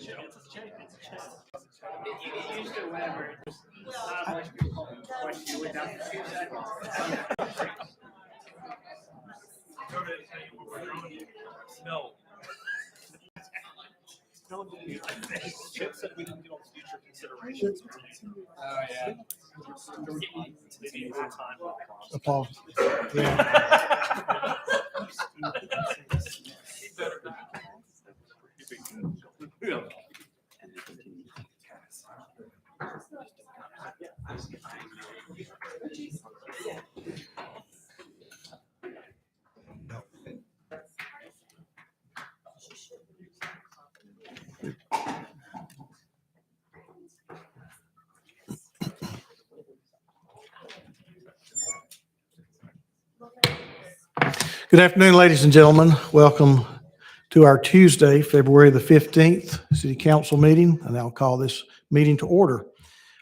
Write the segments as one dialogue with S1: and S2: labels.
S1: You get used to it whenever it's not much people question you without 2 seconds. No. Chip said we didn't do all future considerations. Oh, yeah. Maybe more time.
S2: Applause. Yeah. Good afternoon, ladies and gentlemen. Welcome to our Tuesday, February the 15th City Council meeting, and I'll call this meeting to order.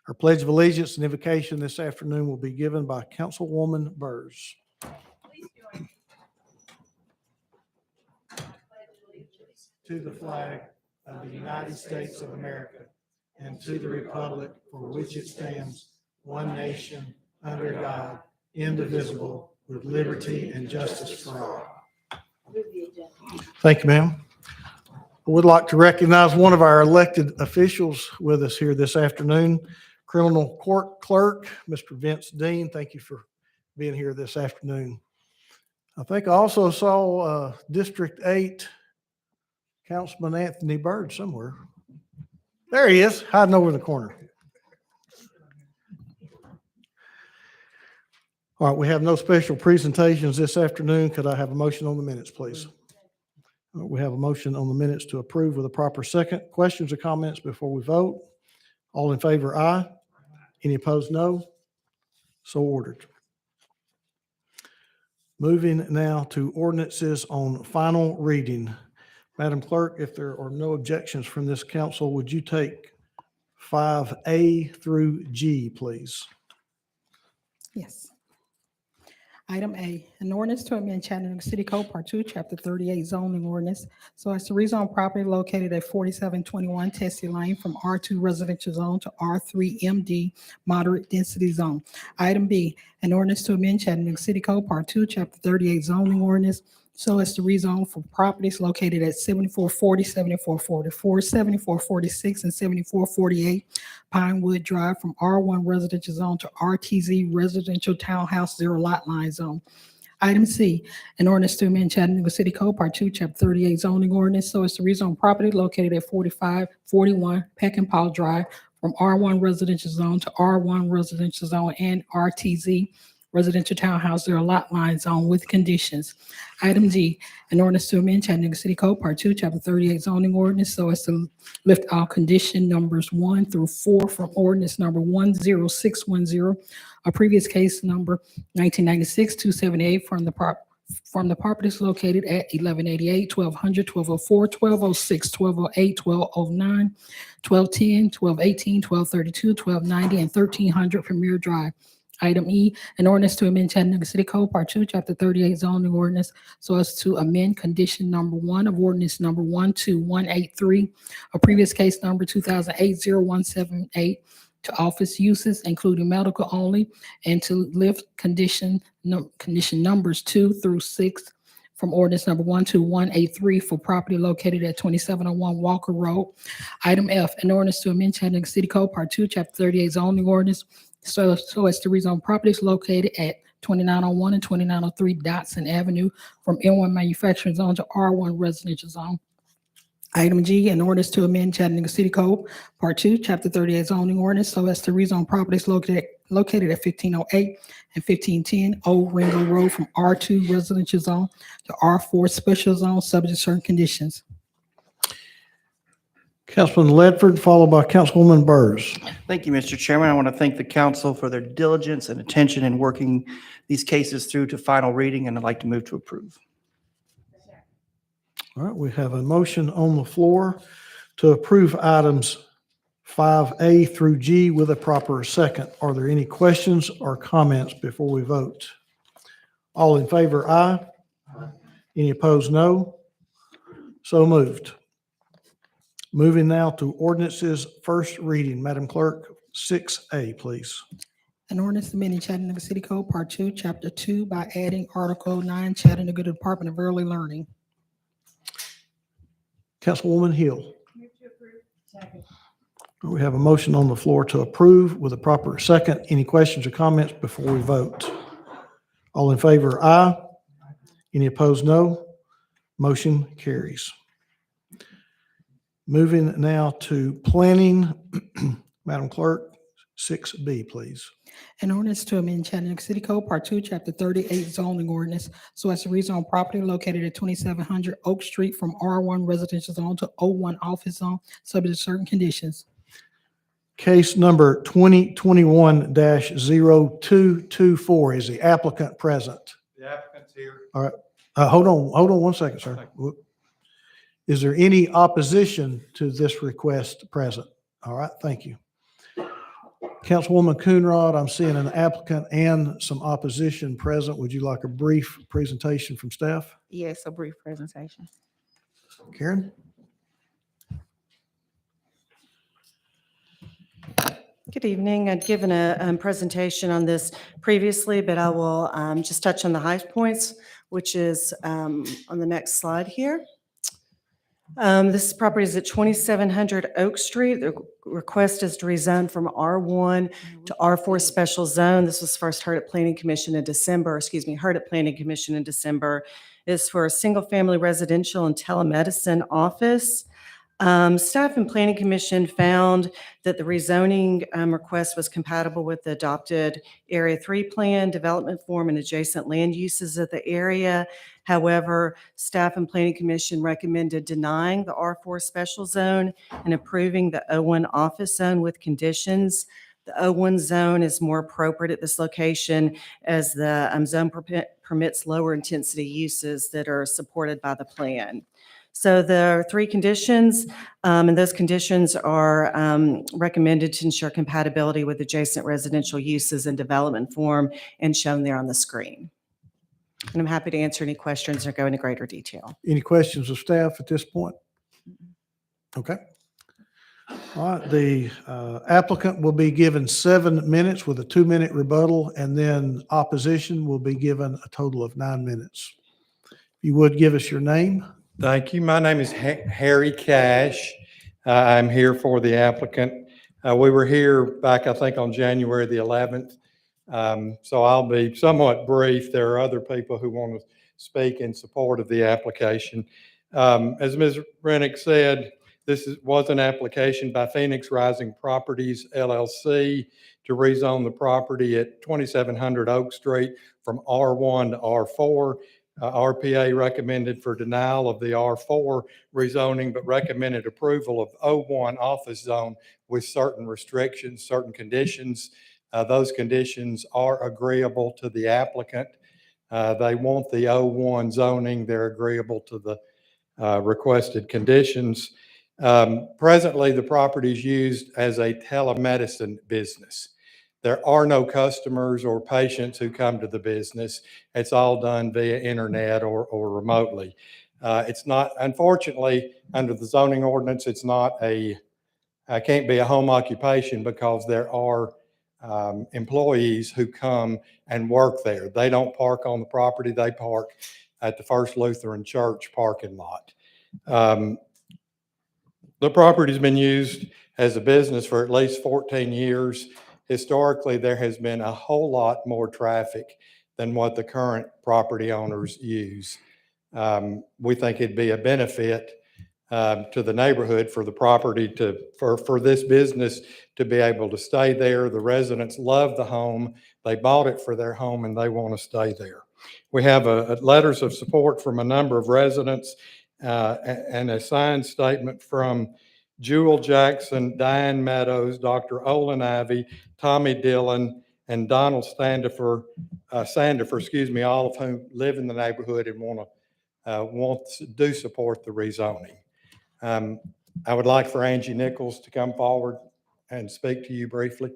S2: Our Pledge of Allegiance and Invocation this afternoon will be given by Councilwoman Burrs. To the flag of the United States of America and to the republic for which it stands, one nation, under God, indivisible, with liberty and justice for all. Thank you, ma'am. I would like to recognize one of our elected officials with us here this afternoon, Criminal Court Clerk, Mr. Vince Dean. Thank you for being here this afternoon. I think I also saw District 8 Councilman Anthony Byrd somewhere. There he is, hiding over in the corner. All right, we have no special presentations this afternoon. Could I have a motion on the minutes, please? We have a motion on the minutes to approve with a proper second. Questions or comments before we vote? All in favor, aye. Any opposed, no. So ordered. Moving now to ordinances on final reading. Madam Clerk, if there are no objections from this council, would you take 5A through G, please?
S3: Yes. Item A, an ordinance to amend Chattanooga City Code Part 2, Chapter 38 zoning ordinance so as to rezone property located at 4721 Tessie Lane from R2 residential zone to R3 MD moderate density zone. Item B, an ordinance to amend Chattanooga City Code Part 2, Chapter 38 zoning ordinance so as to rezone for properties located at 7440, 7444, 7446, and 7448 Pinewood Drive from R1 residential zone to RTZ residential townhouse zero lot line zone. Item C, an ordinance to amend Chattanooga City Code Part 2, Chapter 38 zoning ordinance so as to rezone property located at 4541 Peckinpah Drive from R1 residential zone to R1 residential zone and RTZ residential townhouse zero lot line zone with conditions. Item D, an ordinance to amend Chattanooga City Code Part 2, Chapter 38 zoning ordinance so as to lift all condition numbers 1 through 4 from ordinance number 10610, a previous case number 1996-278 from the properties located at 1188, 1200, 1204, 1206, 1208, 1209, 1210, 1218, 1232, 1290, and 1300 Premier Drive. Item E, an ordinance to amend Chattanooga City Code Part 2, Chapter 38 zoning ordinance so as to amend condition number 1 of ordinance number 12183, a previous case number 2008-0178 to office uses, including medical only, and to lift condition numbers 2 through 6 from ordinance number 12183 for property located at 2701 Walker Road. Item F, an ordinance to amend Chattanooga City Code Part 2, Chapter 38 zoning ordinance so as to rezone properties located at 2901 and 2903 Dotson Avenue from M1 manufacturing zone to R1 residential zone. Item G, an ordinance to amend Chattanooga City Code Part 2, Chapter 38 zoning ordinance so as to rezone properties located at 1508 and 1510 Old Ringo Road from R2 residential zone to R4 special zone subject to certain conditions.
S2: Councilman Ledford, followed by Councilwoman Burrs.
S4: Thank you, Mr. Chairman. I want to thank the council for their diligence and attention in working these cases through to final reading, and I'd like to move to approve.
S2: All right, we have a motion on the floor to approve items 5A through G with a proper second. Are there any questions or comments before we vote? All in favor, aye. Any opposed, no. So moved. Moving now to ordinances, first reading. Madam Clerk, 6A, please.
S3: An ordinance amending Chattanooga City Code, Part 2, Chapter 2 by adding Article 9, Chattanooga Department of Early Learning.
S2: Councilwoman Hill. We have a motion on the floor to approve with a proper second. Any questions or comments before we vote? All in favor, aye. Any opposed, no. Motion carries. Moving now to planning. Madam Clerk, 6B, please.
S3: An ordinance to amend Chattanooga City Code, Part 2, Chapter 38 zoning ordinance so as to rezone property located at 2700 Oak Street from R1 residential zone to O1 office zone, subject to certain conditions.
S2: Case number 2021-0224. Is the applicant present?
S5: The applicant's here.
S2: All right. Hold on one second, sir. Is there any opposition to this request present? All right, thank you. Councilwoman Coonrod, I'm seeing an applicant and some opposition present. Would you like a brief presentation from staff?
S6: Yes, a brief presentation.
S2: Karen?
S6: Good evening. I'd given a presentation on this previously, but I will just touch on the high points, which is on the next slide here. This property is at 2700 Oak Street. The request is to rezone from R1 to R4 special zone. This was first heard at Planning Commission in December, heard at Planning Commission in December. It's for a single-family residential and telemedicine office. Staff and Planning Commission found that the rezoning request was compatible with the adopted Area 3 plan, development form, and adjacent land uses of the area. However, staff and Planning Commission recommended denying the R4 special zone and approving the O1 office zone with conditions. The O1 zone is more appropriate at this location as the zone permits lower intensity uses that are supported by the plan. So there are 3 conditions, and those conditions are recommended to ensure compatibility with adjacent residential uses and development form and shown there on the screen. And I'm happy to answer any questions or go into greater detail.
S2: Any questions of staff at this point? Okay. All right, the applicant will be given 7 minutes with a 2-minute rebuttal, and then opposition will be given a total of 9 minutes. If you would give us your name.
S5: Thank you. My name is Harry Cash. I'm here for the applicant. We were here back, I think, on January the 11th. So I'll be somewhat brief. There are other people who want to speak in support of the application. As Ms. Rennick said, this was an application by Phoenix Rising Properties, LLC, to rezone the property at 2700 Oak Street from R1 to R4. RPA recommended for denial of the R4 rezoning, but recommended approval of O1 office zone with certain restrictions, certain conditions. Those conditions are agreeable to the applicant. They want the O1 zoning. They're agreeable to the requested conditions. Presently, the property is used as a telemedicine business. There are no customers or patients who come to the business. It's all done via internet or remotely. It's not, unfortunately, under the zoning ordinance, can't be a home occupation because there are employees who come and work there. They don't park on the property. They park at the First Lutheran Church parking lot. The property's been used as a business for at least 14 years. Historically, there has been a whole lot more traffic than what the current property owners use. We think it'd be a benefit to the neighborhood for the property for this business to be able to stay there. The residents love the home. They bought it for their home and they want to stay there. We have letters of support from a number of residents and a signed statement from Jewel Jackson, Diane Meadows, Dr. Olin Ivy, Tommy Dillon, and Donald Sandifer, all of whom live in the neighborhood and do support the rezoning. I would like for Angie Nichols to come forward and speak to you briefly.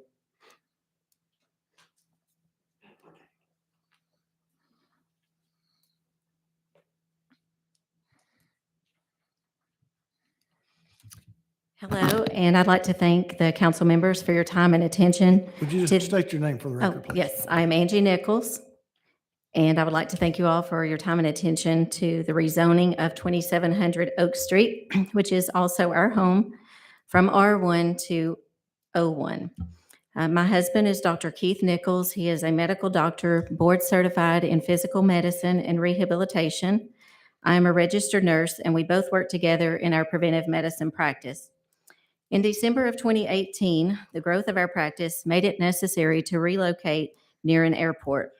S7: Hello, and I'd like to thank the council members for your time and attention.
S2: Would you
S7: to-
S2: just state your name for the
S7: Oh,
S2: record, please?
S7: yes, I'm Angie Nichols, and I would like to thank you all for your time and attention to the rezoning of 2700 Oak Street, which is also our home, from R1 to O1. My husband is Dr. Keith Nichols. He is a medical doctor, board certified in physical medicine and rehabilitation. I am a registered nurse, and we both work together in our preventive medicine practice. In December of 2018, the growth of our practice made it necessary to relocate near an airport.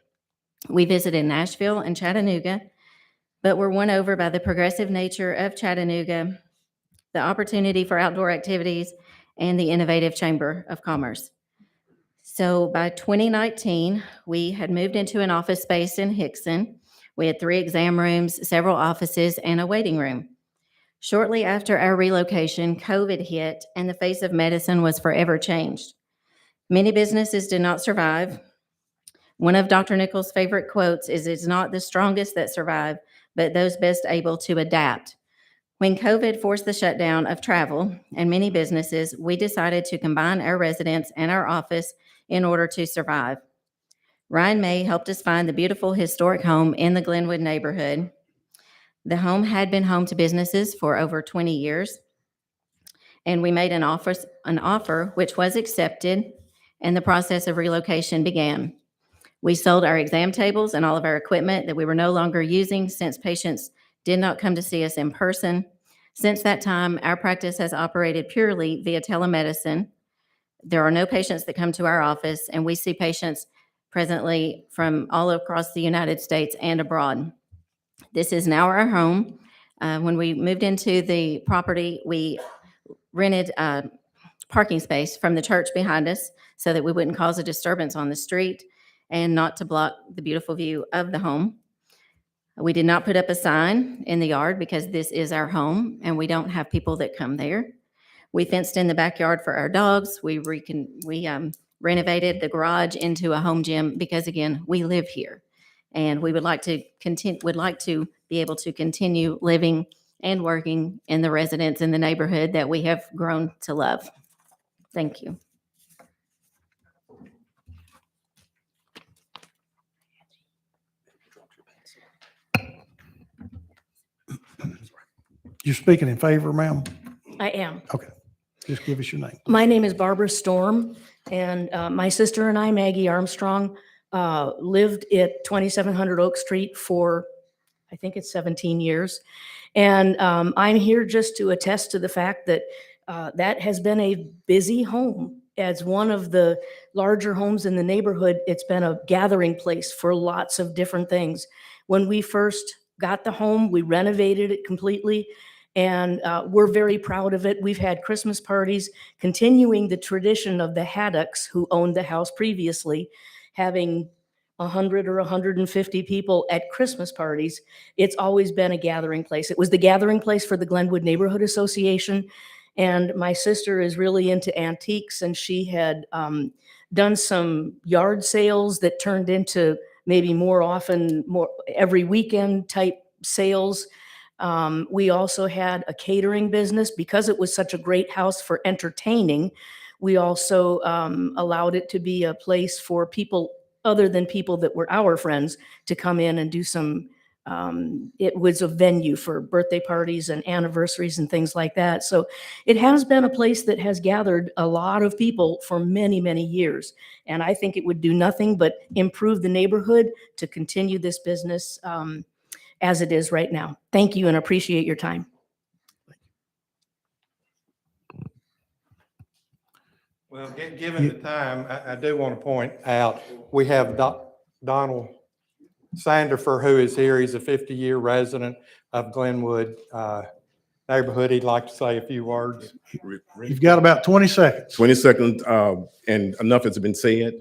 S7: We visited Nashville and Chattanooga, but were won over by the progressive nature of Chattanooga, the opportunity for outdoor activities, and the innovative Chamber of Commerce. So by 2019, we had moved into an office space in Hickson. We had 3 exam rooms, several offices, and a waiting room. Shortly after our relocation, COVID hit, and the face of medicine was forever changed. Many businesses did not survive. One of Dr. Nichols' favorite quotes is, "It's not the strongest that survive, but those best able to adapt." When COVID forced the shutdown of travel and many businesses, we decided to combine our residence and our office in order to survive. Ryan May helped us find the beautiful historic home in the Glenwood neighborhood. The home had been home to businesses for over 20 years, and we made an offer which was accepted, and the process of relocation began. We sold our exam tables and all of our equipment that we were no longer using since patients did not come to see us in person. Since that time, our practice has operated purely via telemedicine. There are no patients that come to our office, and we see patients presently from all across the United States and abroad. This is now our home. When we moved into the property, we rented a parking space from the church behind us so that we wouldn't cause a disturbance on the street and not to block the beautiful view of the home. We did not put up a sign in the yard because this is our home and we don't have people that come there. We fenced in the backyard for our dogs. We renovated the garage into a home gym because, again, we live here. And we would like to be able to continue living and working in the residence in the neighborhood that we have grown to love. Thank you.
S2: You're speaking in favor, ma'am?
S8: I am.
S2: Okay, just give us your name.
S8: My name is Barbara Storm, and my sister and I, Maggie Armstrong, lived at 2700 Oak Street for, I think it's 17 years. And I'm here just to attest to the fact that that has been a busy home. As one of the larger homes in the neighborhood, it's been a gathering place for lots of different things. When we first got the home, we renovated it completely, and we're very proud of it. We've had Christmas parties, continuing the tradition of the Haddocks, who owned the house previously, having 100 or 150 people at Christmas parties. It's always been a gathering place. It was the gathering place for the Glenwood Neighborhood Association. And my sister is really into antiques, and she had done some yard sales that turned into maybe more every weekend type sales. We also had a catering business because it was such a great house for entertaining. We also allowed it to be a place for people other than people that were our friends to come in and do some, it was a venue for birthday parties and anniversaries and things like that. So it has been a place that has gathered a lot of people for many, many years. And I think it would do nothing but improve the neighborhood to continue this business as it is right now. Thank you and appreciate your time.
S5: Well, given the time, I do want to point out, we have Donald Sandifer, who is here. He's a 50-year resident of Glenwood neighborhood. He'd like to say a few words.
S2: You've got about 20 seconds.
S9: 20 seconds, and enough has been said.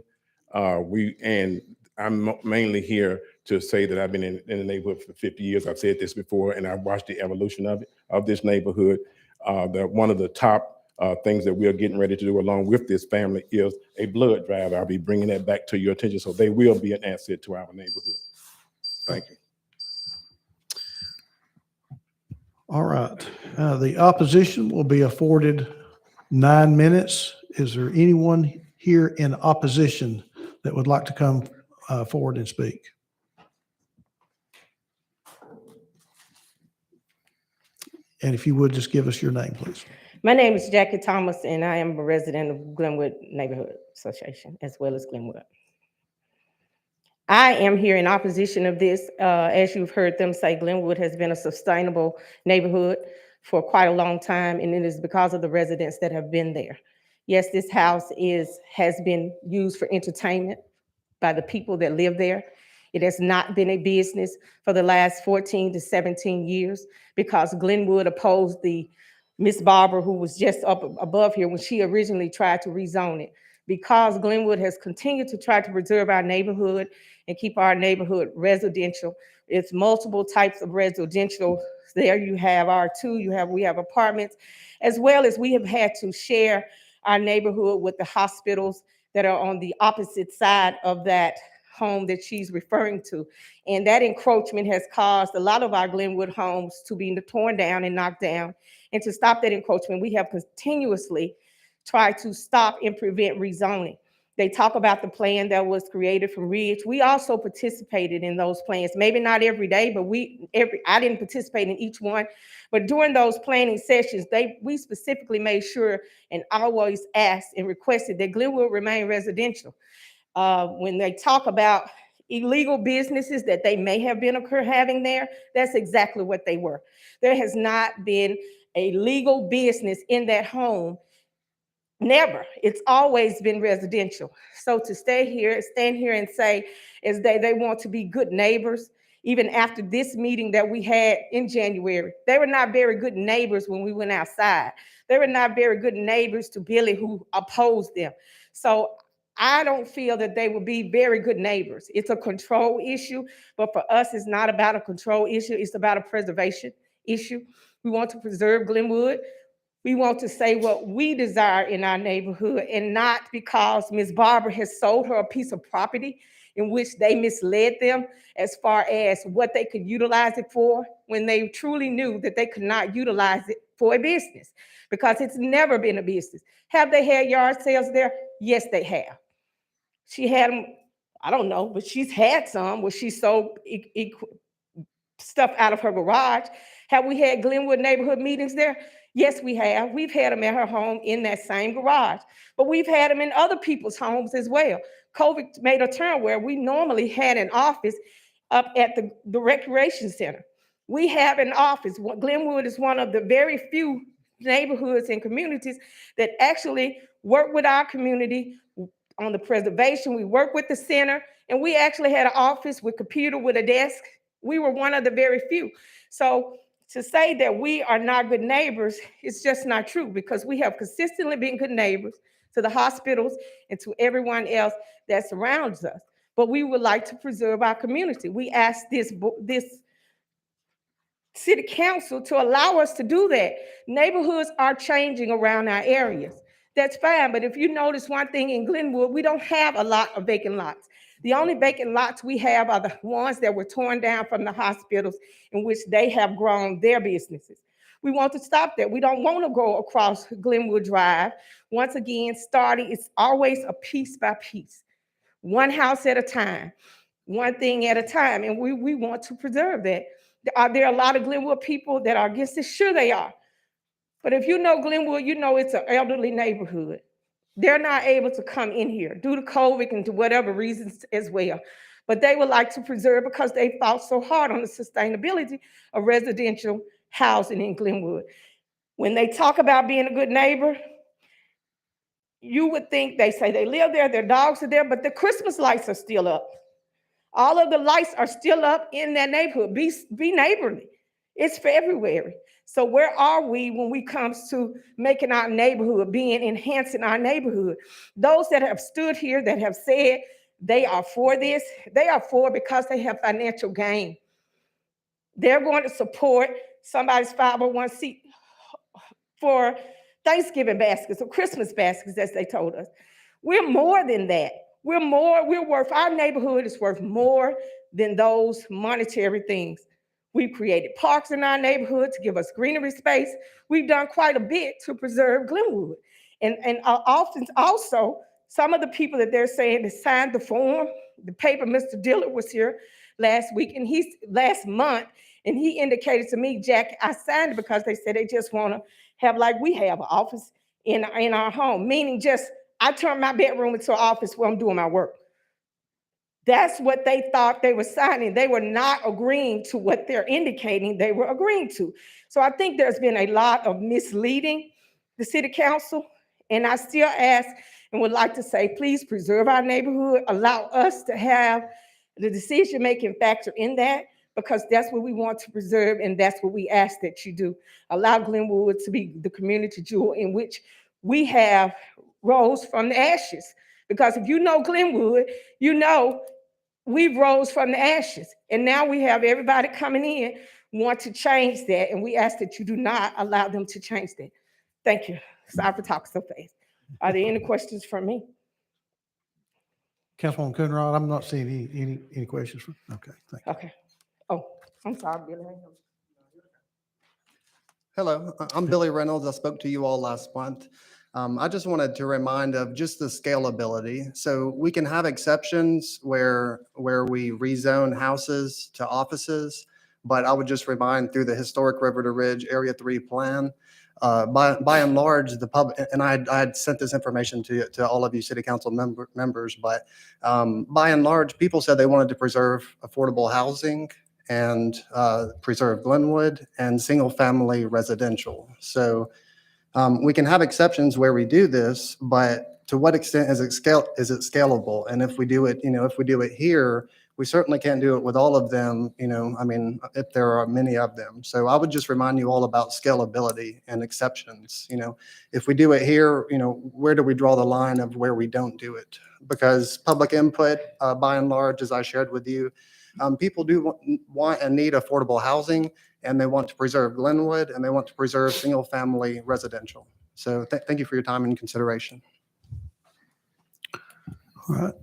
S9: I'm mainly here to say that I've been in the neighborhood for 50 years. I've said this before, and I've watched the evolution of this neighborhood. One of the top things that we are getting ready to do along with this family is a blood drive. I'll be bringing that back to your attention, so they will be an asset to our neighborhood. Thank you.
S2: All right. The opposition will be afforded 9 minutes. Is there anyone here in opposition that would like to come forward and speak? And if you would, just give us your name, please.
S10: My name is Jackie Thomas, and I am a resident of Glenwood Neighborhood Association, as well as Glenwood. I am here in opposition of this. As you've heard them say, Glenwood has been a sustainable neighborhood for quite a long time, and it is because of the residents that have been there. Yes, this house has been used for entertainment by the people that live there. It has not been a business for the last 14 to 17 years because Glenwood opposed the Miss Barber, who was just up above here when she originally tried to rezone it. Because Glenwood has continued to try to preserve our neighborhood and keep our neighborhood residential. It's multiple types of residential. There you have R2, we have apartments, as well as we have had to share our neighborhood with the hospitals that are on the opposite side of that home that she's referring to. And that encroachment has caused a lot of our Glenwood homes to be torn down and knocked down. And to stop that encroachment, we have continuously tried to stop and prevent rezoning. They talk about the plan that was created from Ridge. We also participated in those plans, maybe not every day, but I didn't participate in each one. But during those planning sessions, we specifically made sure and always asked and requested that Glenwood remain residential. When they talk about illegal businesses that they may have been having there, that's exactly what they were. There has not been a legal business in that home. Never. It's always been residential. So to stand here and say is they want to be good neighbors, even after this meeting that we had in January, they were not very good neighbors when we went outside. They were not very good neighbors to Billy, who opposed them. So I don't feel that they will be very good neighbors. It's a control issue, but for us, it's not about a control issue. It's about a preservation issue. We want to preserve Glenwood. We want to say what we desire in our neighborhood, and not because Ms. Barber has sold her a piece of property in which they misled them as far as what they could utilize it for, when they truly knew that they could not utilize it for a business, because it's never been a business. Have they had yard sales there? Yes, they have. She had them, I don't know, but she's had some where she sold stuff out of her garage. Have we had Glenwood neighborhood meetings there? Yes, we have. We've had them at her home in that same garage, but we've had them in other people's homes as well. COVID made a turn where we normally had an office up at the recreation center. We have an office. Glenwood is one of the very few neighborhoods and communities that actually work with our community on the preservation. We work with the center, and we actually had an office with computer with a desk. We were one of the very few. So to say that we are not good neighbors is just not true, because we have consistently been good neighbors to the hospitals and to everyone else that surrounds us. But we would like to preserve our community. We asked this city council to allow us to do that. Neighborhoods are changing around our areas. That's fine, but if you notice one thing in Glenwood, we don't have a lot of vacant lots. The only vacant lots we have are the ones that were torn down from the hospitals in which they have grown their businesses. We want to stop that. We don't want to go across Glenwood Drive. Once again, it's always a piece by piece, one house at a time, one thing at a time, and we want to preserve that. Are there a lot of Glenwood people that are against it? Sure they are. But if you know Glenwood, you know it's an elderly neighborhood. They're not able to come in here due to COVID and to whatever reasons as well. But they would like to preserve, because they fought so hard on the sustainability of residential housing in Glenwood. When they talk about being a good neighbor, you would think they say they live there, their dogs are there, but the Christmas lights are still up. All of the lights are still up in that neighborhood. Be neighborly. It's February. So where are we when we comes to making our neighborhood, enhancing our neighborhood? Those that have stood here that have said they are for this, they are for because they have financial gain. They're going to support somebody's 501c for Thanksgiving baskets or Christmas baskets, as they told us. We're more than that. Our neighborhood is worth more than those monetary things. We've created parks in our neighborhood to give us greenery space. We've done quite a bit to preserve Glenwood. And often also, some of the people that they're saying that signed the form, the paper, Mr. Dillard was here last week, and last month, and he indicated to me, Jack, I signed it because they said they just want to have, like we have, an office in our home, meaning just, I turn my bedroom into an office where I'm doing my work. That's what they thought they were signing. They were not agreeing to what they're indicating they were agreeing to. So I think there's been a lot of misleading the city council. And I still ask and would like to say, please preserve our neighborhood. Allow us to have the decision-making factor in that, because that's what we want to preserve, and that's what we ask that you do. Allow Glenwood to be the community jewel in which we have rose from the ashes. Because if you know Glenwood, you know we rose from the ashes, and now we have everybody coming in want to change that, and we ask that you do not allow them to change that. Thank you. Sorry for talking so fast. Are there any questions for me?
S2: Councilwoman Coonrod, I'm not seeing any questions. Okay, thank you.
S10: Okay. Oh, I'm sorry, Billy.
S11: Hello, I'm Billy Reynolds. I spoke to you all last month. I just wanted to remind of just the scalability. So we can have exceptions where we rezone houses to offices, but I would just remind through the historic River to Ridge Area 3 plan, by and large, the public, and I had sent this information to all of you city council members, but by and large, people said they wanted to preserve affordable housing and preserve Glenwood and single family residential. So we can have exceptions where we do this, but to what extent is it scalable? And if we do it, if we do it here, we certainly can't do it with all of them, I mean, if there are many of them. So I would just remind you all about scalability and exceptions. If we do it here, where do we draw the line of where we don't do it? Because public input, by and large, as I shared with you, people do want and need affordable housing, and they want to preserve Glenwood, and they want to preserve single family residential. So thank you for your time and consideration.
S2: All right.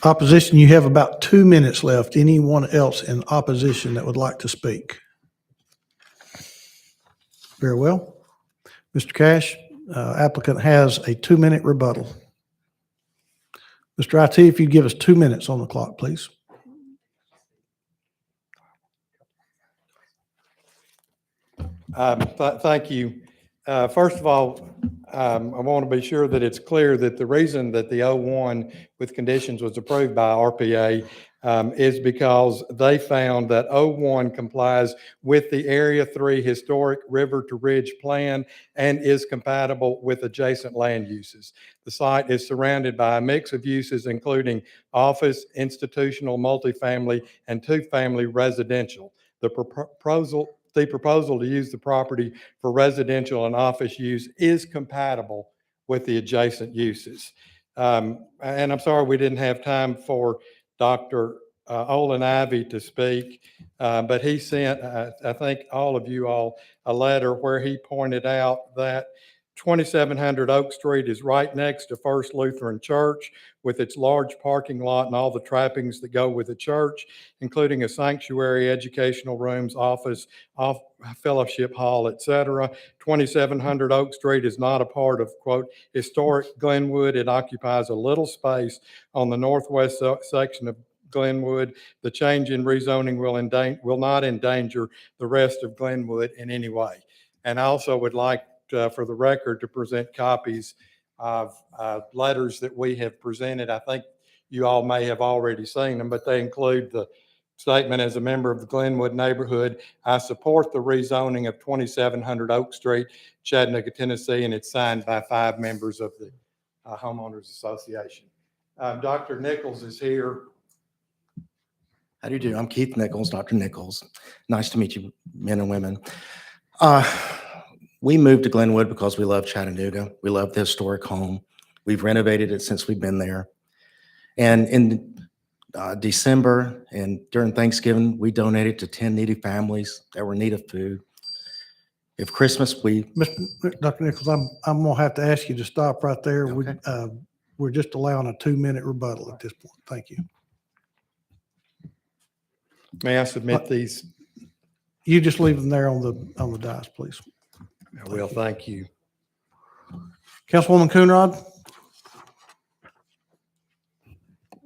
S2: Opposition, you have about 2 minutes left. Anyone else in opposition that would like to speak? Very well. Mr. Cash, applicant has a 2-minute rebuttal. Mr. IT, if you'd give us 2 minutes on the clock, please.
S5: Thank you. First of all, I want to be sure that it's clear that the reason that the 01 with conditions was approved by RPA is because they found that 01 complies with the Area 3 Historic River to Ridge Plan and is compatible with adjacent land uses. The site is surrounded by a mix of uses, including office, institutional, multifamily, and two-family residential. The proposal to use the property for residential and office use is compatible with the adjacent uses. And I'm sorry we didn't have time for Dr. Olin Ivy to speak, but he sent, I think all of you all, a letter where he pointed out that 2700 Oak Street is right next to First Lutheran Church with its large parking lot and all the trappings that go with the church, including a sanctuary, educational rooms, office, fellowship hall, etc. 2700 Oak Street is not a part of, quote, historic Glenwood. It occupies a little space on the northwest section of Glenwood. The change in rezoning will not endanger the rest of Glenwood in any way. And I also would like for the record to present copies of letters that we have presented. I think you all may have already seen them, but they include the statement: as a member of the Glenwood neighborhood, I support the rezoning of 2700 Oak Street, Chattanooga, Tennessee, and it's signed by 5 members of the Homeowners Association. Dr. Nichols is here.
S12: How do you do? I'm Keith Nichols, Dr. Nichols. Nice to meet you, men and women. We moved to Glenwood because we love Chattanooga. We love the historic home. We've renovated it since we've been there. And in December and during Thanksgiving, we donated to 10 needy families that were in need of food. If Christmas,
S2: Dr. Nichols, I'm going to have to ask you to stop right there.
S12: Okay.
S2: We're just allowing a 2-minute rebuttal at this point. Thank you.
S5: May I submit these?
S2: You just leave them there on the dais, please.
S5: I will, thank you.
S2: Councilwoman Coonrod?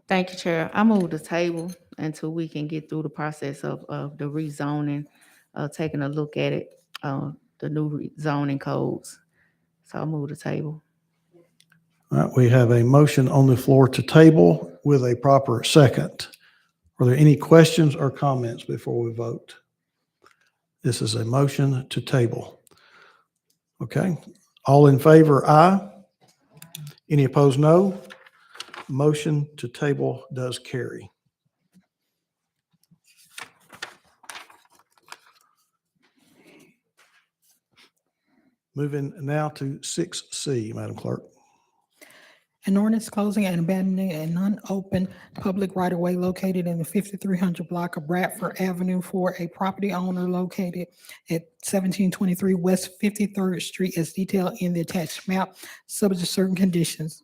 S13: Thank you, Chair. I move the table until we can get through the process of the rezoning, taking a look at it, the new zoning codes. So I move the table.
S2: All right, we have a motion on the floor to table with a proper second. Are there any questions or comments before we vote? This is a motion to table. Okay, all in favor, aye. Any opposed, no. Motion to table does carry. Moving now to 6C, Madam Clerk.
S3: An ordinance closing and abandoning a non-open public right-of-way located in the 5300 block of Bradford Avenue for a property owner located at 1723 West 53rd Street as detailed in the attached map, subject to certain conditions.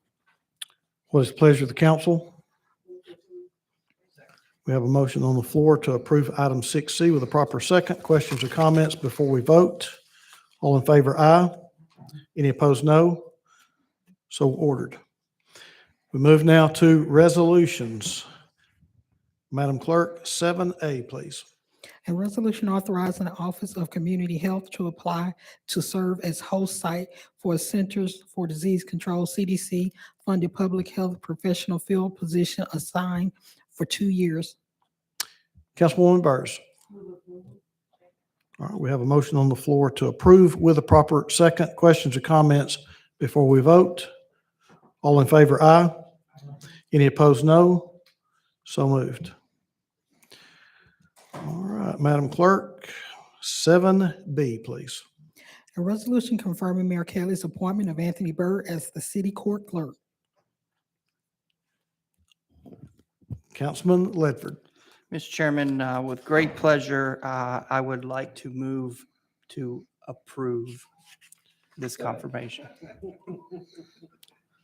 S2: What is the pleasure of the council? We have a motion on the floor to approve item 6C with a proper second. Questions or comments before we vote? All in favor, aye. Any opposed, no. So ordered. We move now to resolutions. Madam Clerk, 7A, please.
S3: A resolution authorizing the Office of Community Health to apply to serve as host site for Centers for Disease Control, CDC, funded public health professional field position assigned for 2 years.
S2: Councilwoman Burrs. All right, we have a motion on the floor to approve with a proper second. Questions or comments before we vote? All in favor, aye. Any opposed, no. So moved. All right, Madam Clerk, 7B, please.
S3: A resolution confirming Mayor Kelly's appointment of Anthony Byrd as the city court clerk.
S2: Councilman Ledford.
S4: Mr. Chairman, with great pleasure, I would like to move to approve this confirmation.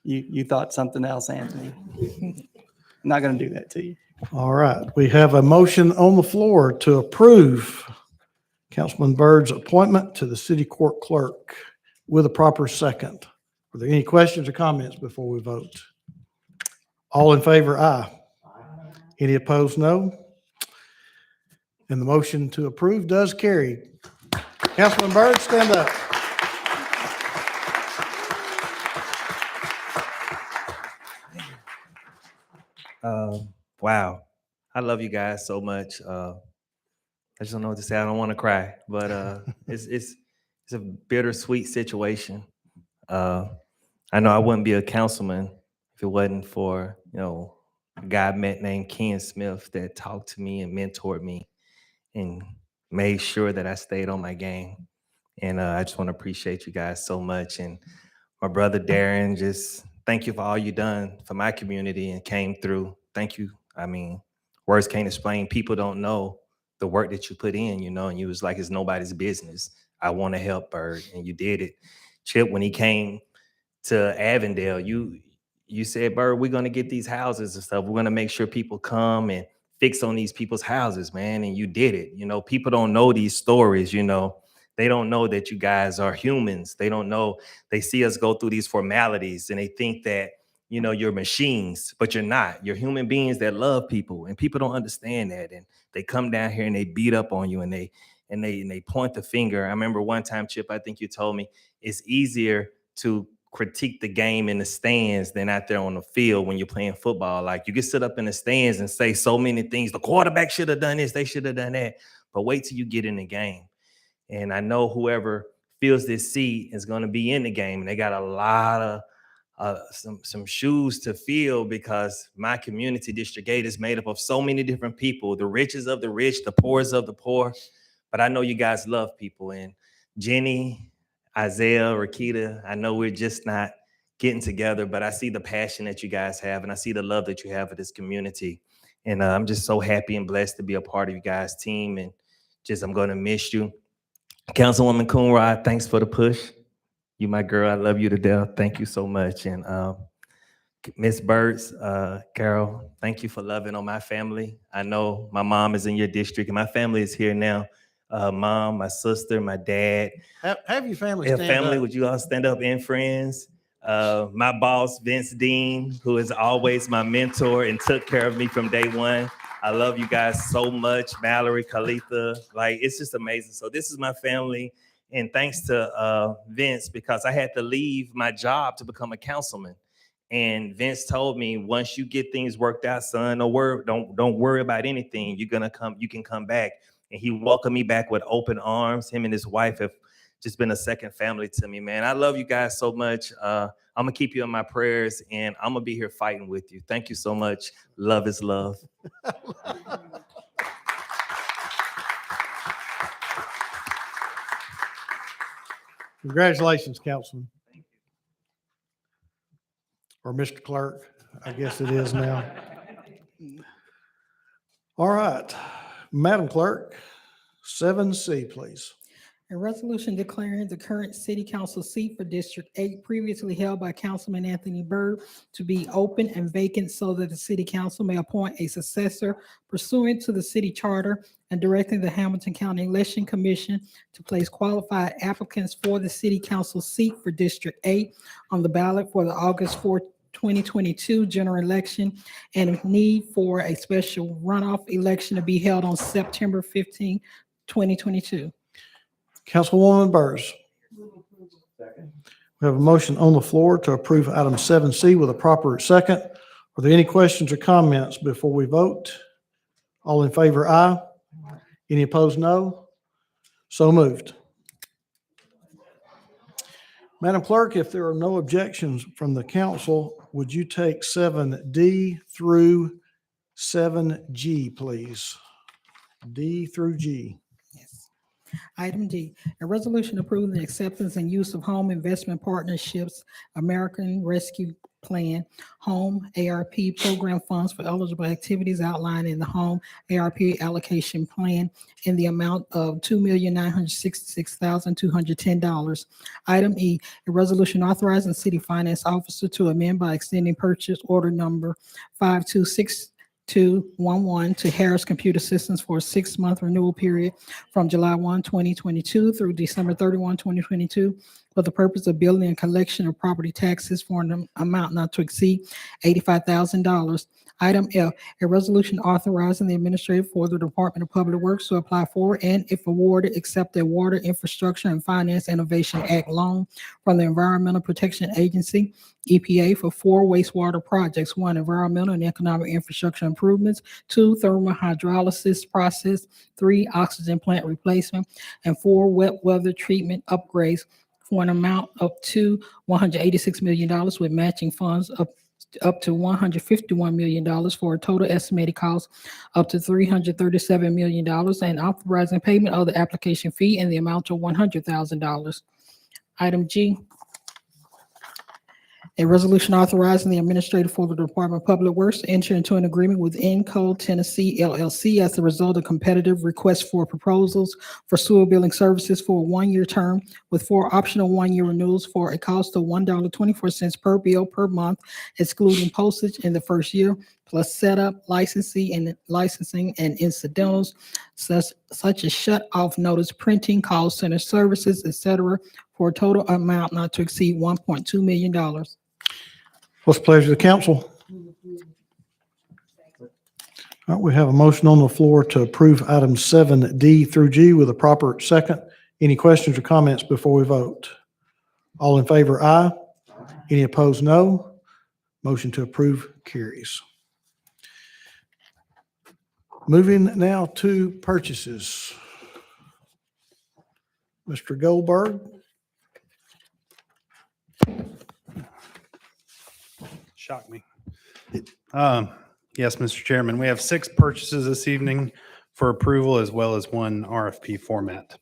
S4: You thought something else, Anthony? I'm not going to do that to you.
S2: All right, we have a motion on the floor to approve Councilman Byrd's appointment to the city court clerk with a proper second. Are there any questions or comments before we vote? All in favor, aye. Any opposed, no. And the motion to approve does carry. Councilman Byrd, stand up.
S14: Wow. I love you guys so much. I just don't know what to say. I don't want to cry, but it's a bittersweet situation. I know I wouldn't be a councilman if it wasn't for, a guy I met named Ken Smith that talked to me and mentored me and made sure that I stayed on my game. And I just want to appreciate you guys so much. And my brother Darren, just thank you for all you done for my community and came through. Thank you. I mean, words can't explain. People don't know the work that you put in, and you was like, it's nobody's business. I want to help Bird, and you did it. Chip, when he came to Avondale, you said, Bird, we're going to get these houses and stuff. We're going to make sure people come and fix on these people's houses, man. And you did it. People don't know these stories, They don't know that you guys are humans. They don't know. They see us go through these formalities and they think that, you're machines, but you're not. You're human beings that love people, and people don't understand that. And they come down here and they beat up on you and they point the finger. I remember one time, Chip, I think you told me it's easier to critique the game in the stands than out there on the field when you're playing football. Like, you can sit up in the stands and say so many things. The quarterback should have done this. They should have done that. But wait till you get in the game. And I know whoever fills this seat is going to be in the game. And they got a lot of some shoes to fill, because my community, District 8, is made up of so many different people, the richest of the rich, the poorest of the poor. But I know you guys love people. And Jenny, Isaiah, Rakita, I know we're just not getting together, but I see the passion that you guys have, and I see the love that you have for this community. And I'm just so happy and blessed to be a part of you guys' team. And I'm going to miss you. Councilwoman Coonrod, thanks for the push. You my girl. I love you to death. Thank you so much. And Miss Burtz, Carol, thank you for loving on my family. I know my mom is in your district and my family is here now. mom, my sister, my dad,
S2: Have your family
S14: and
S2: stand
S14: family.
S2: up.
S14: Would you all stand up, and friends? My boss, Vince Dean, who is always my mentor and took care of me from day one. I love you guys so much. Mallory, Kalitha, like it's just amazing. So this is my family. And thanks to Vince, because I had to leave my job to become a councilman. And Vince told me, once you get things worked out, son, don't worry about anything. You can come back. And he welcomed me back with open arms. Him and his wife have just been a second family to me, man. I love you guys so much. I'm gonna keep you in my prayers, and I'm gonna be here fighting with you. Thank you so much. Love is love.
S2: Congratulations, Councilman. Or Mr. Clerk, I guess it is now. All right, Madam Clerk, 7C, please.
S3: A resolution declaring the current city council seat for District 8 previously held by Councilman Anthony Byrd to be open and vacant so that the city council may appoint a successor pursuant to the city charter, and directing the Hamilton County Election Commission to place qualified applicants for the city council seat for District 8 on the ballot for the August 4th, 2022 general election, and need for a special runoff election to be held on September 15, 2022.
S2: Councilwoman Burrs. We have a motion on the floor to approve item 7C with a proper second. Are there any questions or comments before we vote? All in favor, aye. Any opposed, no. So moved. Madam Clerk, if there are no objections from the council, would you take 7D through 7G, please? D through G.
S3: Yes. Item D, a resolution approving the acceptance and use of Home Investment Partnerships American Rescue Plan Home ARP program funds for eligible activities outlined in the Home ARP allocation plan in the amount of $2,966,210. Item E, a resolution authorizing the city finance officer to amend by extending purchase order number 526211 to Harris Computer Systems for a 6-month renewal period from July 1, 2022 through December 31, 2022, for the purpose of building and collection of property taxes for an amount not to exceed $85,000. Item F, a resolution authorizing the administrator for the Department of Public Works to apply for and, if awarded, accept a Water Infrastructure and Finance Innovation Act loan from the Environmental Protection Agency, EPA, for 4 wastewater projects: 1, environmental and economic infrastructure improvements; 2, thermal hydrolysis process; 3, oxygen plant replacement; and 4, wet weather treatment upgrades for an amount up to $186 million, with matching funds up to $151 million, for a total estimated cost up to $337 million, and authorizing payment of the application fee in the amount of $100,000. Item G, a resolution authorizing the administrator for the Department of Public Works to enter into an agreement with Encode Tennessee LLC as a result of competitive requests for proposals for sewer billing services for a 1-year term with 4 optional 1-year renewals for a cost of $1.24 per bill per month, excluding postage in the first year, plus setup, licensing and incidentals such as shut-off notice, printing, call center services, etc., for a total amount not to exceed $1.2 million.
S2: What's the pleasure of the council? All right, we have a motion on the floor to approve items 7D through G with a proper second. Any questions or comments before we vote? All in favor, aye. Any opposed, no. Motion to approve carries. Moving now to purchases. Mr. Goldberg.
S15: Shocked me. Yes, Mr. Chairman, we have 6 purchases this evening for approval, as well as 1 RFP format.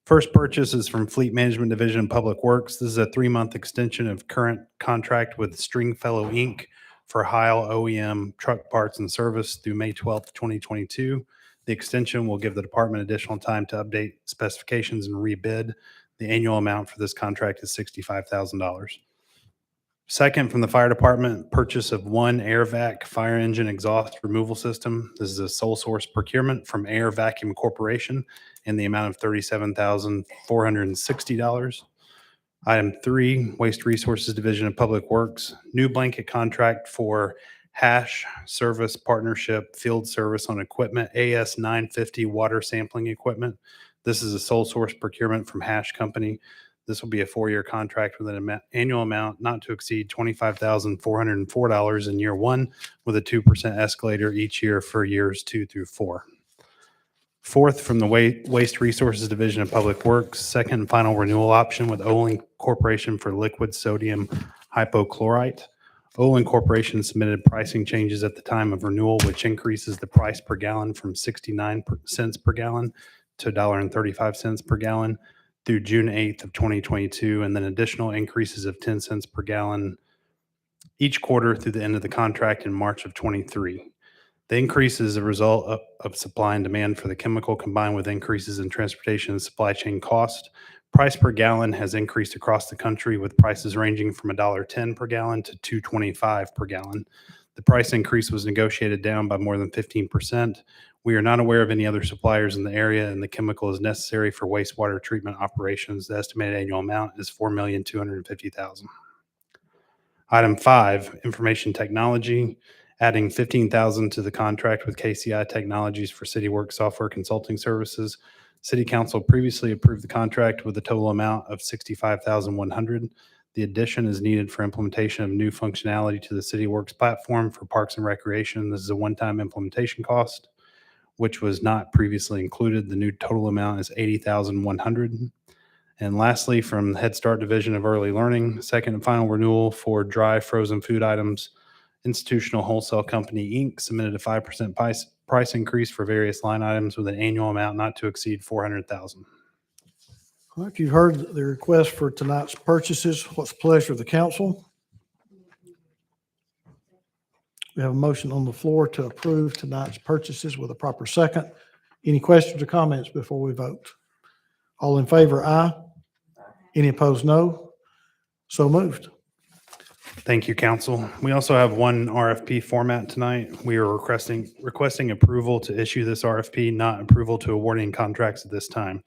S15: First purchase is from Fleet Management Division Public Works. This is a 3-month extension of current contract with Stringfellow Inc. for Heil OEM truck parts and service through May 12th, 2022. The extension will give the department additional time to update specifications and rebid. The annual amount for this contract is $65,000. Second, from the fire department, purchase of 1 air vac fire engine exhaust removal system. This is a sole source procurement from Air Vacuum Corporation in the amount of $37,460. Item 3, Waste Resources Division of Public Works, new blanket contract for Hash Service Partnership Field Service on Equipment, AS 950 water sampling equipment. This is a sole source procurement from Hash Company. This will be a 4-year contract with an annual amount not to exceed $25,404 in year 1, with a 2% escalator each year for years 2 through 4. Fourth, from the Waste Resources Division of Public Works, second and final renewal option with Olin Corporation for liquid sodium hypochlorite. Olin Corporation submitted pricing changes at the time of renewal, which increases the price per gallon from 69 cents per gallon to $1.35 per gallon through June 8th of 2022, and then additional increases of 10 cents per gallon each quarter through the end of the contract in March of 23. The increase is a result of supply and demand for the chemical, combined with increases in transportation and supply chain cost. Price per gallon has increased across the country, with prices ranging from $1.10 per gallon to $2.25 per gallon. The price increase was negotiated down by more than 15%. We are not aware of any other suppliers in the area, and the chemical is necessary for wastewater treatment operations. The estimated annual amount is $4,250,000. Item 5, Information Technology, adding $15,000 to the contract with KCI Technologies for CityWorks software consulting services. City Council previously approved the contract with a total amount of $65,100. The addition is needed for implementation of new functionality to the CityWorks platform for Parks and Recreation. This is a one-time implementation cost, which was not previously included. The new total amount is $80,100. And lastly, from the Head Start Division of Early Learning, second and final renewal for dry frozen food items. Institutional Wholesale Company, Inc. submitted a 5% price increase for various line items with an annual amount not to exceed $400,000.
S2: All right, you've heard the request for tonight's purchases. What's the pleasure of the council? We have a motion on the floor to approve tonight's purchases with a proper second. Any questions or comments before we vote? All in favor, aye. Any opposed, no. So moved.
S15: Thank you, council. We also have one RFP format tonight. We are requesting approval to issue this RFP, not approval to awarding contracts at this time.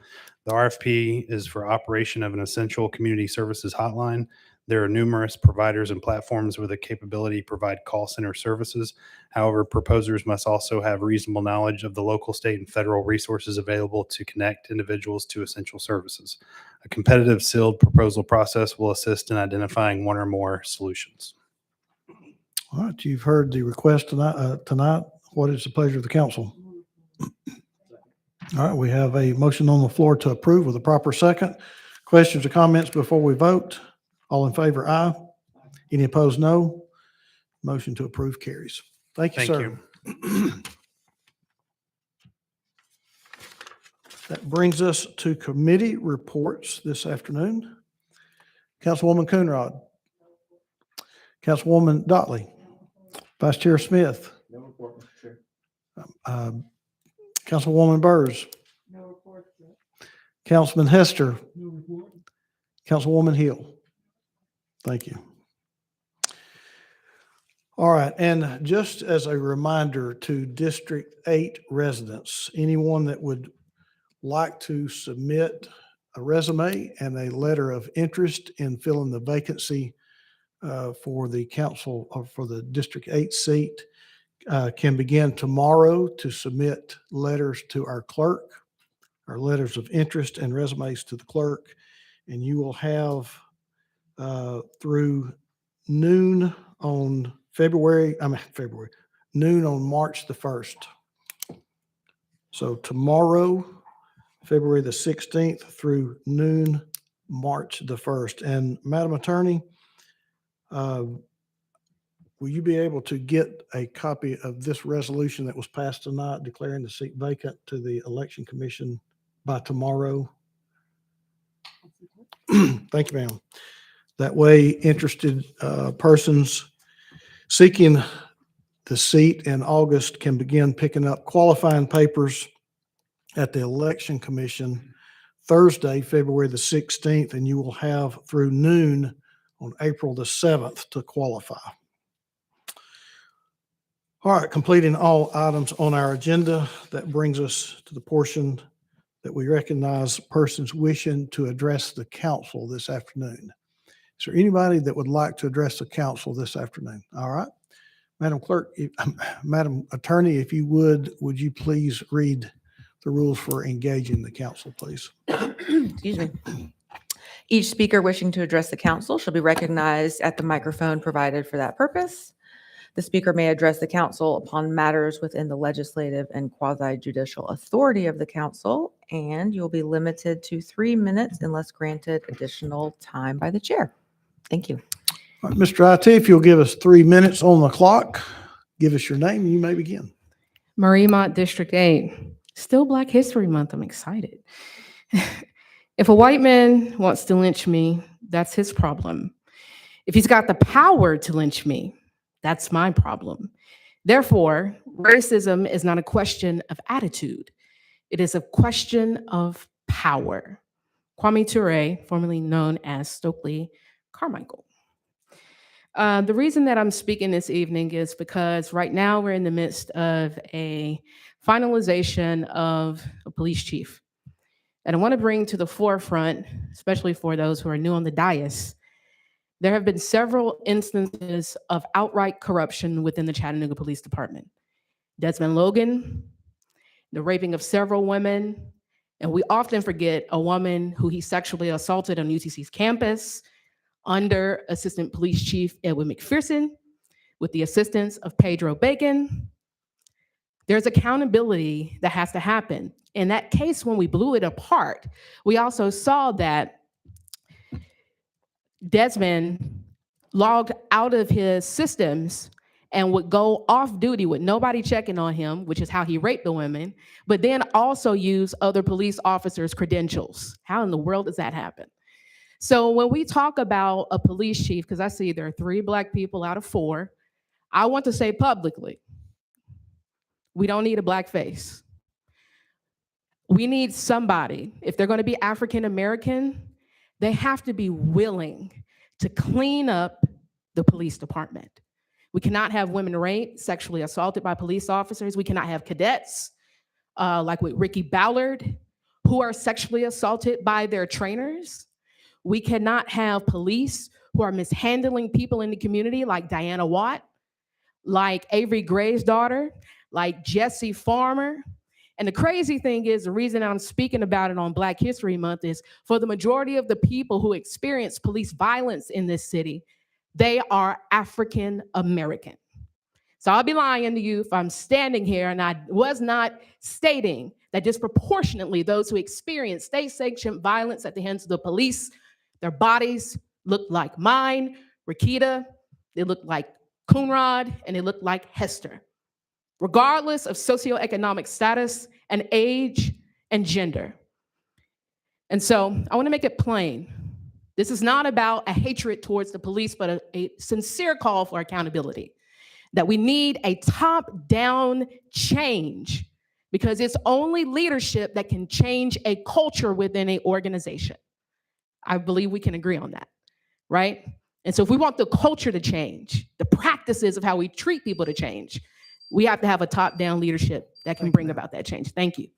S15: The RFP is for operation of an essential community services hotline. There are numerous providers and platforms with a capability to provide call center services. However, proposers must also have reasonable knowledge of the local, state, and federal resources available to connect individuals to essential services. A competitive sealed proposal process will assist in identifying one or more solutions.
S2: All right, you've heard the request tonight. What is the pleasure of the council? All right, we have a motion on the floor to approve with a proper second. Questions or comments before we vote? All in favor, aye. Any opposed, no. Motion to approve carries. Thank you,
S15: Thank
S2: sir. That brings us to committee reports this afternoon. Councilwoman Coonrod. Councilwoman Dotley. Vice Chair Smith. Councilwoman Burrs. Councilman Hester. Councilwoman Hill. Thank you. All right, and just as a reminder to District 8 residents, anyone that would like to submit a resume and a letter of interest in filling the vacancy for the council or for the District 8 seat can begin tomorrow to submit letters to our clerk, our letters of interest and resumes to the clerk, and you will have through noon on noon on March the 1st. So tomorrow, February the 16th through noon, March the 1st. And Madam Attorney, will you be able to get a copy of this resolution that was passed tonight declaring the seat vacant to the Election Commission by tomorrow? Thank you, ma'am. That way, interested persons seeking the seat in August can begin picking up qualifying papers at the Election Commission Thursday, February the 16th, and you will have through noon on April the 7th to qualify. All right, completing all items on our agenda, that brings us to the portion that we recognize persons wishing to address the council this afternoon. Is there anybody that would like to address the council this afternoon? All right. Madam Clerk, Madam Attorney, if you would you please read the rules for engaging the council, please?
S16: Excuse me. Each speaker wishing to address the council shall be recognized at the microphone provided for that purpose. The speaker may address the council upon matters within the legislative and quasi-judicial authority of the council, and you'll be limited to 3 minutes unless granted additional time by the chair. Thank you.
S2: All right, Mr. IT, if you'll give us 3 minutes on the clock, give us your name and you may begin.
S8: Marie Mott, District 8. Still Black History Month. I'm excited. If a white man wants to lynch me, that's his problem. If he's got the power to lynch me, that's my problem. Therefore, racism is not a question of attitude. It is a question of power. Kwame Ture, formerly known as Stokely Carmichael. The reason that I'm speaking this evening is because right now we're in the midst of a finalization of a police chief. And I want to bring to the forefront, especially for those who are new on the dais, there have been several instances of outright corruption within the Chattanooga Police Department. Desmond Logan, the raping of several women, and we often forget a woman who he sexually assaulted on UTC's campus under Assistant Police Chief Edwin McPherson with the assistance of Pedro Bacon. There's accountability that has to happen. In that case, when we blew it apart, we also saw that Desmond logged out of his systems and would go off duty with nobody checking on him, which is how he raped the women, but then also use other police officers' credentials. How in the world does that happen? So when we talk about a police chief, because I see there are 3 Black people out of 4, I want to say publicly, we don't need a Black face. We need somebody, if they're going to be African American, they have to be willing to clean up the police department. We cannot have women raped, sexually assaulted by police officers. We cannot have cadets like with Ricky Ballard, who are sexually assaulted by their trainers. We cannot have police who are mishandling people in the community like Diana Watt, like Avery Gray's daughter, like Jesse Farmer. And the crazy thing is, the reason I'm speaking about it on Black History Month is for the majority of the people who experience police violence in this city, they are African American. So I'll be lying to you if I'm standing here and I was not stating that disproportionately those who experience state-sanctioned violence at the hands of the police, their bodies look like mine, Rakita, they look like Coonrod, and they look like Hester, regardless of socioeconomic status and age and gender. And so I want to make it plain. This is not about a hatred towards the police, but a sincere call for accountability, that we need a top-down change because it's only leadership that can change a culture within an organization. I believe we can agree on that, right? And so if we want the culture to change, the practices of how we treat people to change, we have to have a top-down leadership that can bring about that change. Thank you.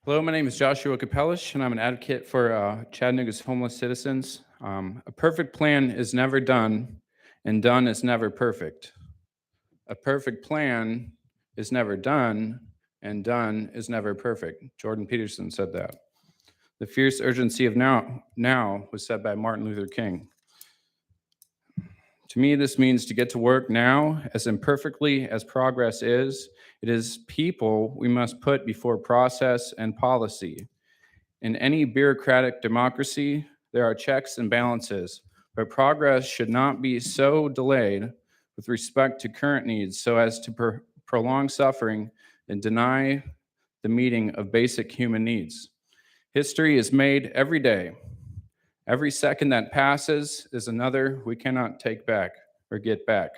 S17: Hello, my name is Joshua Capellish, and I'm an advocate for Chattanooga's homeless citizens. A perfect plan is never done, and done is never perfect. A perfect plan is never done, and done is never perfect. Jordan Peterson said that. The fierce urgency of now was said by Martin Luther King. To me, this means to get to work now, as imperfectly as progress is. It is people we must put before process and policy. In any bureaucratic democracy, there are checks and balances, but progress should not be so delayed with respect to current needs so as to prolong suffering and deny the meeting of basic human needs. History is made every day. Every second that passes is another we cannot take back or get back.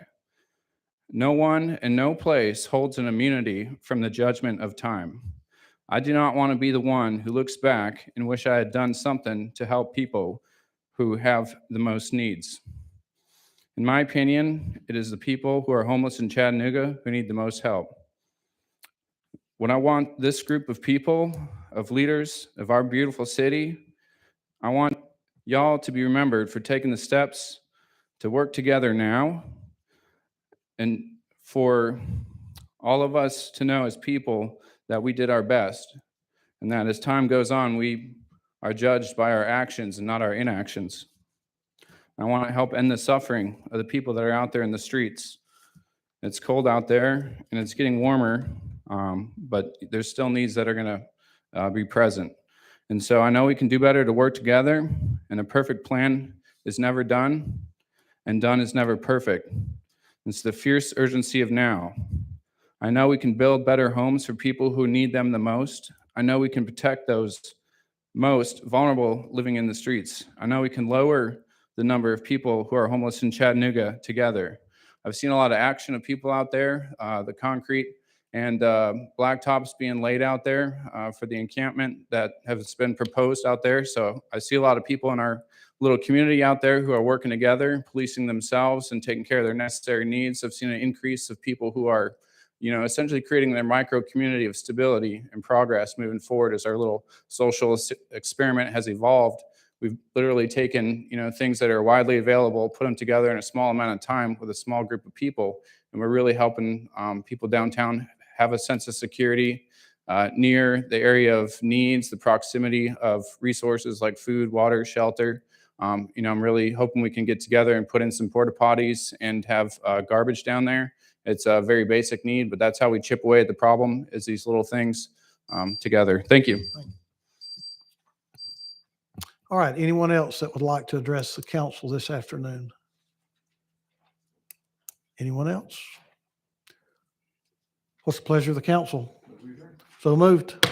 S17: No one and no place holds an immunity from the judgment of time. I do not want to be the one who looks back and wish I had done something to help people who have the most needs. In my opinion, it is the people who are homeless in Chattanooga who need the most help. When I want this group of people, of leaders of our beautiful city, I want y'all to be remembered for taking the steps to work together now, and for all of us to know as people that we did our best, and that as time goes on, we are judged by our actions and not our inactions. I want to help end the suffering of the people that are out there in the streets. It's cold out there and it's getting warmer, but there's still needs that are going to be present. And so I know we can do better to work together, and a perfect plan is never done, and done is never perfect. It's the fierce urgency of now. I know we can build better homes for people who need them the most. I know we can protect those most vulnerable living in the streets. I know we can lower the number of people who are homeless in Chattanooga together. I've seen a lot of action of people out there, the concrete and blacktops being laid out there for the encampment that has been proposed out there. So I see a lot of people in our little community out there who are working together, policing themselves and taking care of their necessary needs. I've seen an increase of people who are, essentially creating their micro community of stability and progress moving forward as our little social experiment has evolved. We've literally taken, things that are widely available, put them together in a small amount of time with a small group of people, and we're really helping people downtown have a sense of security near the area of needs, the proximity of resources like food, water, shelter. I'm really hoping we can get together and put in some porta potties and have garbage down there. It's a very basic need, but that's how we chip away at the problem, is these little things together. Thank you.
S2: All right, anyone else that would like to address the council this afternoon? Anyone else? What's the pleasure of the council? So moved.